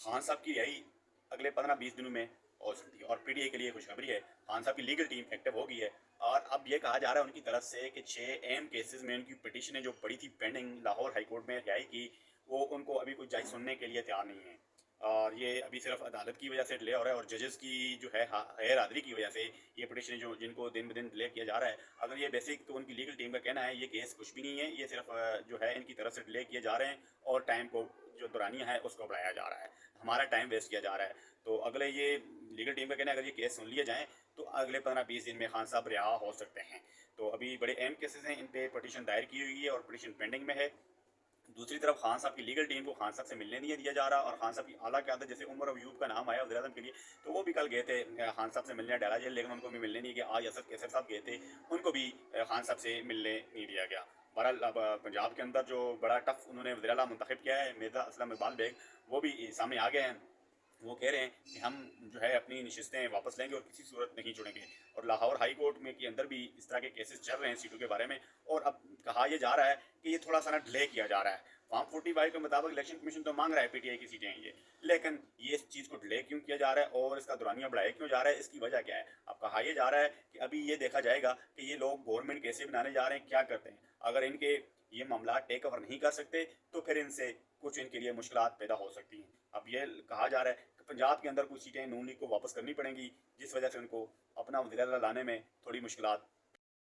खान साहब की रिहाई अगले 15-20 दिनों में हो सकती है। और पीटीआई के लिए खुशखबरी है, खान साहब की लीगल टीम एक्टिव हो गई है और अब ये कहा जा रहा है उनकी तरफ से कि 6 अहम केसेस में उनकी पिटीशनें जो पड़ी थी पेंडिंग लाहौर हाई कोर्ट में रिहाई की, वो उनको अभी कुछ जज सुनने के लिए तैयार नहीं है। और ये अभी सिर्फ अदालत की वजह से डिले हो रहा है और जजेस की जो है गैर हाजिरी की वजह से ये पिटीशन जो जिनको दिन ब दिन डिले किया जा रहा है। अगर ये बेसिक तो उनकी लीगल टीम का कहना है ये केस कुछ भी नहीं है, ये सिर्फ जो है इनकी तरफ से डिले किए जा रहे हैं और टाइम को जो दौरानिया है उसको बढ़ाया जा रहा है, हमारा टाइम वेस्ट किया जा रहा है। तो अगले ये लीगल टीम का कहना है अगर ये केस सुन लिए जाएँ तो अगले 15-20 दिन में खान साहब रिहा हो सकते हैं। तो अभी बड़े अहम केसेस हैं, इन पे पिटीशन दायर की हुई है और पिटीशन पेंडिंग में है। दूसरी तरफ खान साहब की लीगल टीम को खान साहब से मिलने नहीं दिया जा रहा और खान साहब की आला क़यादत जैसे उमर अयूब का नाम आया वज़ीर-ए-आज़म के लिए, तो वो भी कल गए थे खान साहब से मिलने डेरा जेल, लेकिन उनको भी मिलने नहीं गया। आज असद कैसर साहब गए थे, उनको भी खान साहब से मिलने नहीं दिया गया। बहरहाल अब पंजाब के अंदर जो बड़ा टफ उन्होंने वज़ीर आला मुंतखब किया है मिर्ज़ा असलम इकबाल बेग, वो भी सामने आ गए हैं। वो कह रहे हैं कि हम जो है अपनी नशिस्तें वापस लेंगे और किसी सूरत नहीं छोड़ेंगे। और लाहौर हाई कोर्ट में के अंदर भी इस तरह के केसेस चल रहे हैं सीटों के बारे में और अब कहा यह जा रहा है कि ये थोड़ा सा ना डिले किया जा रहा है। फॉर्म 45 के मुताबिक इलेक्शन कमीशन तो मांग रहा है पीटीआई की सीटें ये, लेकिन ये इस चीज़ को डिले क्यों किया जा रहा है और इसका दुरानिया बढ़ाया क्यों जा रहा है, इसकी वजह क्या है। अब कहा यह जा रहा है कि अभी ये देखा जाएगा कि ये लोग गवर्नमेंट कैसे बनाने जा रहे हैं, क्या करते हैं। अगर इनके ये मामला टेक ओवर नहीं कर सकते तो फिर इनसे कुछ इनके लिए मुश्किलात पैदा हो सकती हैं। अब ये कहा जा रहा है कि पंजाब के अंदर कुछ सीटें नून लीग को वापस करनी पड़ेंगी, जिस वजह से उनको अपना वज़ीर आला लाने में थोड़ी मुश्किलात